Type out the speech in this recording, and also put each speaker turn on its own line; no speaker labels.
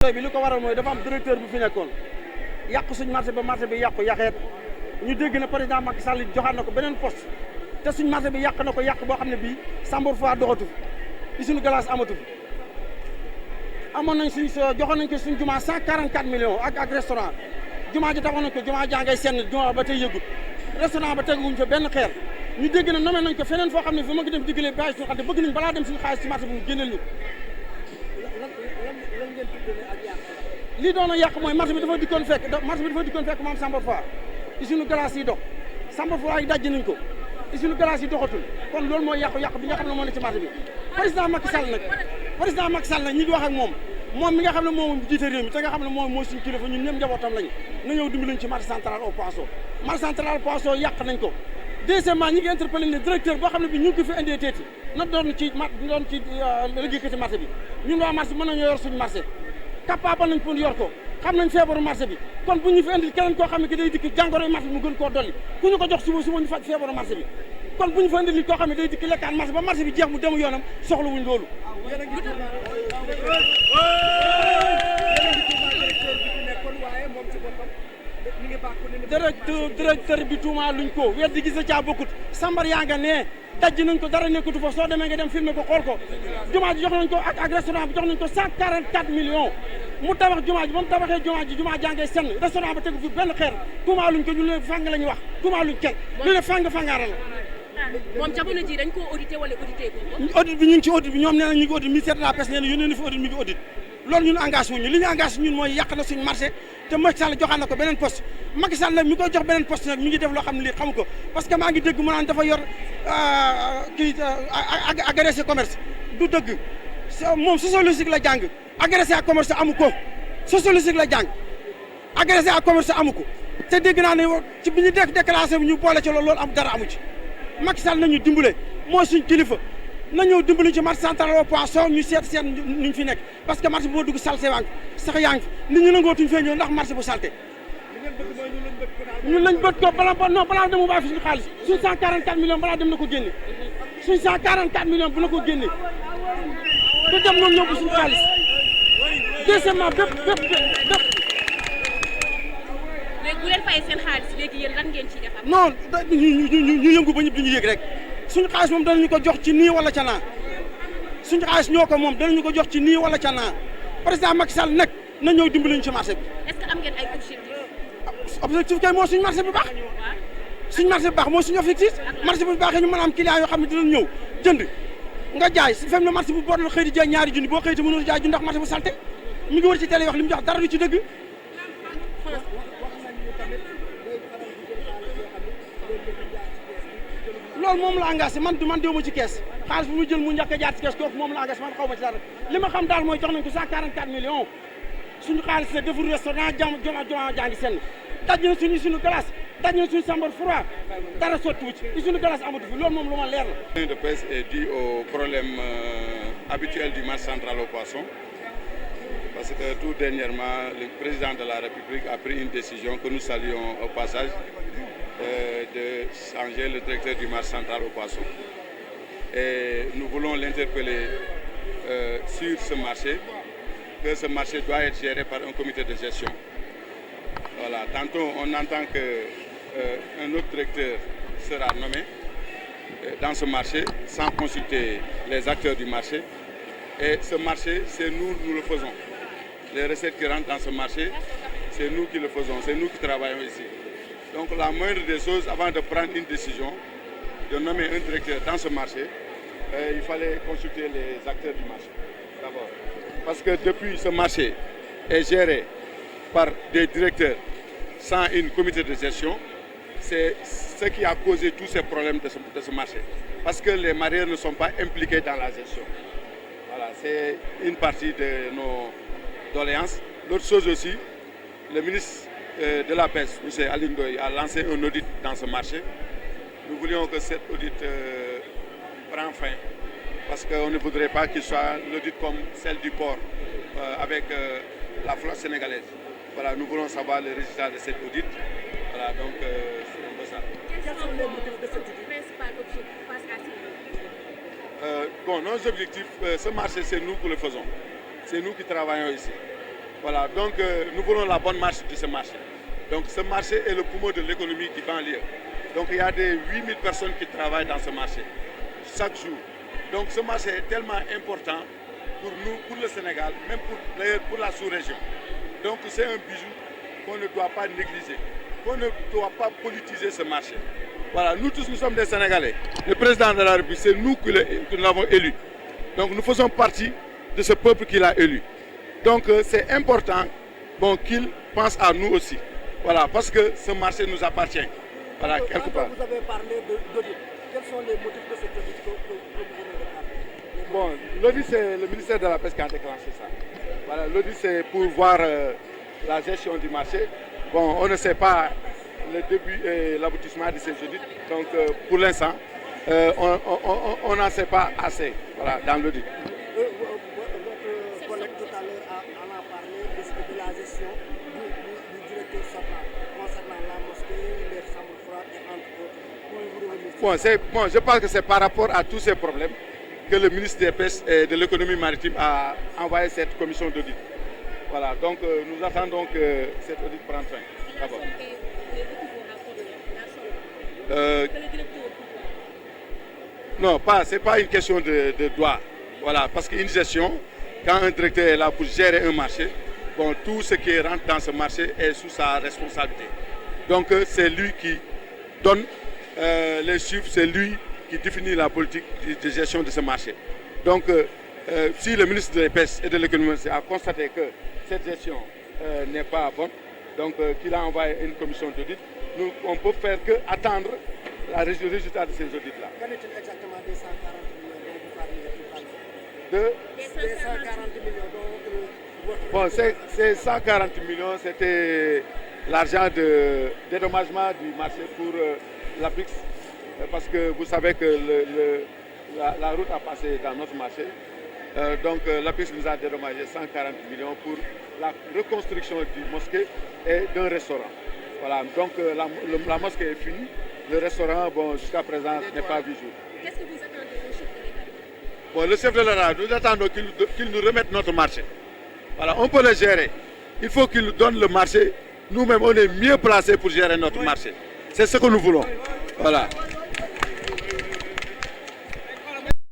bi li ko waral mooy dafa am directeur bu fi nekkoon yàq suñ marché ba marché bi yàqu yàqeet ñu dégg na président Macky Sall joxaat na ko beneen poste te suñ marché bi yàq na ko yàq boo xam ne bii Sambour fois doxatu fi suñu glace amatu fi amoon nañ joxoon nañ ko suñ jumaa 144 millions ak restaurant jumaa ji taxoon nañ ko jumaa jàngay senn jumaa ba tey yëgut restaurant ba teguwuñ fa benn xeer ñu dégg na nommé nañ ko feneen foo xam ne fi ma ngi dem diggalee bàyyi suñu xam ne bëgg nañ balaa dem suñu xaalis ci marché bi mu génneel ñu lii doon a yàq mooy marché bi dafa dikkoon fekk moom Sambour fois usine glace yi dox Sambour fois yi dajji nañ ko usine glace yi doxatul kon loolu mooy yàqu-yàq bi nga xam ne moo ne ci marché bi président Macky Sall nag ñi ngi wax ak moom mi nga xam ne moom jiite réew mi te nga xam ne moom mooy suñu kilifa ñun ñëpp njabootam lañu na ñëw dimbali ñu ci marché central au poisson marché central au poisson yàq nañ ko deuxièmement ñi ngi interpellé ne directeur boo xam ne bi ñu ngi ko fi indee teeti na doon ci liggéey ko ci marché bi ñun waa marché mën nañoo yor suñu marché capable nañ pour yor ko xam nañ feebaru marché bi kon bu ñu fi indi keneen koo xam ne ki day dikk jàngoro marché bi mu gën koo dolli ku ñu ko jox suba ñu faj feebaru marché bi kon bu ñu fa indi li koo xam ne day dikk lekkaan marché ba marché bi jeex mu dem yoonam soxla wuñ loolu directeur bi tuuma luñ ko weddi gis na caa bokkut sambar yaa nga ne dajji nañ ko dara nekkatu fa soo demee nga dem filmer ko xool ko jumaa ji jox nañ ko ak restaurant bi jox nañ ko 144 millions mu tabax jumaa ji ba mu tabaxee jumaa jàngee senn restaurant ba tegu fi benn xeer tuuma luñ ko ñu ne fàng la ñu wax tuuma luñ kenn ñu ne fàngaara la
moom jamono ji dañ koo audité wala audité ko
audit bi ñu ngi ci audit bi ñoom nee na ñu ngi audit ministère de la pêche nee na yónnee na fi audit mi ngi audit loolu ñun engagé wuñu li ñu engagé ñun mooy yàq na suñu marché te Macky Sall joxaan na ko beneen poste Macky Sall nag mi koy jox beneen poste nag mi ngi def loo xam ne lii xamu ko parce que maa ngi dégg mu naan dafa yor agressé commerce du dëgg moom sociologique la jàng agressé à commerce amu ko sociologique la jàng agressé à commerce amu ko te dégg naa ne ci bi ñu déclaration bi ñu boole ci loolu am dara amu ci Macky Sall nañu dimbale mooy suñ kilifa na ñëw dimbali ci marché central au poisson ñu seet ñu fi nekk parce que marché bi moo dugg salté waa ngi sax yaa ngi fi nit ñi nangootuñ fee ñëw ndax marché bu salté ñun lañ bët ko balaa dem mu bàyyi fi suñu xaalis suñ 144 millions balaa dem na ko génne suñ 144 millions bu na ko génne du dem noonu ñëw bu suñu xaalis deuxièmement bépp
léegi bu leen fayee seen xaalis léegi yéen lan ngeen ciy defar
non ñu yëngu ba ñëpp duñu yëg rek suñu xaalis moom danañu ko jox ci nii wala ca naa suñu xaalis ñoo ko moom danañu ko jox ci nii wala ca naa président Macky Sall nag na ñëw dimbali ñu ci marché bi.
est-ce que am ngeen ay
objectif kay moo suñu marché bu baax suñu marché bu baax moo suñu objectif marché bu baaxee ñu mën a am client yoo xam ne dinañ ñëw jënd nga jaay su fem ne marché bu boor la xëy di jaay ñaari junni boo xëy te mënoo jaay junni ndax marché bu salté mi ngi wër ci télé wax li mu jox dara du ci dëgg loolu moom la engagé man déwuma ci kees xaalis bu mu jël mu njëkk a jaar ci kees kooku moom la engagé man xaw ma ci dara li ma xam daal mooy jox nañ ko 144 millions suñu xaalis la deful restaurant joma jàngi senn daj na suñu glace daj na suñu Sambour froid dara sotti wu ci suñu glace amatu fi loolu moom lu ma leer la.
Le de pêche est dû au problème habituel du marché central au poisson parce que tout dernièrement le président de la République a pris une décision que nous saluons au passage de changer le directeur du marché central au poisson. Et nous voulons l'interpeller sur ce marché, que ce marché doit être géré par un comité de gestion. Voilà. Tantôt, on entend qu'un autre directeur sera nommé dans ce marché sans consulter les acteurs du marché. Et ce marché, c'est nous le faisons. Les recettes qui rentrent dans ce marché, c'est nous qui le faisons, c'est nous qui travaillons ici. Donc la moindre des choses, avant de prendre une décision, de nommer un directeur dans ce marché, il fallait consulter les acteurs du marché, d'abord. Parce que depuis ce marché est géré par des directeurs sans une comité de gestion, c'est ce qui a causé tous ces problèmes de ce marché. Parce que les mareyeurs ne sont pas impliqués dans la gestion. Voilà, c'est une partie de nos doléances. L'autre chose aussi, le ministre de la pêche, M. Aly Ngouille, a lancé un audit dans ce marché. Nous voulions que cet audit prenne fin, parce qu'on ne voudrait pas qu'il soit l'audit comme celle du port, avec la flotte sénégalaise. Voilà, nous voulons savoir les résultats de cet audit. Voilà, donc c'est un peu ça.
Quels sont les motifs de cet audit? Principal objectif face à
Bon, nos objectifs, ce marché, c'est nous qui le faisons. C'est nous qui travaillons ici. Voilà, donc nous voulons la bonne marche de ce marché. Donc ce marché est le poumon de l'économie du banlieue. Donc il y a des 8000 personnes qui travaillent dans ce marché chaque jour. Donc ce marché est tellement important pour nous, pour le Sénégal, même pour la sous-région. Donc c'est un bijou qu'on ne doit pas négliger, qu'on ne doit pas politiser ce marché. Voilà, nous tous nous sommes des Sénégalais. Le président de la République, c'est nous qui l'avons élu. Donc nous faisons partie de ce peuple qu'il a élu. Donc c'est important qu'il pense à nous aussi. Voilà, parce que ce marché nous appartient. Voilà, quelque part.
Vous avez parlé d'audit. Quels sont les motifs de cet audit que vous venez de parler?
L'audit, c'est le ministère de la Pêche qui a déclenché ça. Voilà, l'audit, c'est pour voir la gestion du marché. Bon, on ne sait pas le début et l'aboutissement de ces audits. Donc, pour l'instant, on n'en sait pas assez, voilà, dans l'audit.
Votre collègue tout à l'heure en a parlé de la gestion du directeur sortant concernant la mosquée, les chambres froides et entre autres.
Je pense que c'est par rapport à tous ces problèmes que le ministre des Pêches et de l'économie maritime a envoyé cette commission d'audit. Voilà, donc nous attendons que cette audit prenne fin. D'abord. Non, ce n'est pas une question de droit. Voilà, parce qu'une gestion, quand un directeur est là pour gérer un marché, tout ce qui rentre dans ce marché est sous sa responsabilité. Donc c'est lui qui donne les chiffres, c'est lui qui définit la politique de gestion de ce marché. Donc si le ministre des Pêches et de l'économie a constaté que cette gestion n'est pas bonne, donc qu'il a envoyé une commission d'audit, on ne peut faire qu'attendre le résultat de ces audits-là.
Qu'en est-il exactement des 140 millions dont vous parliez tout à l'heure? Des 140 millions dont
ces 140 millions, c'était l'argent de dédommagement du marché pour l'APIX, parce que vous savez que la route a passé dans notre marché. Donc l'APIX nous a dédommagé 140 millions pour la reconstruction du mosquée et d'un restaurant. Voilà, donc la mosquée est finie, le restaurant, jusqu'à présent, n'est pas vu jour.
Qu'est-ce que vous attendez au chef de l'État?
Le chef de l'État, nous attendons qu'il nous remette notre marché. Voilà, on peut le gérer. Il faut qu'il nous donne le marché. Nous-mêmes, on est mieux placés pour gérer notre marché. C'est ce que nous voulons. Voilà.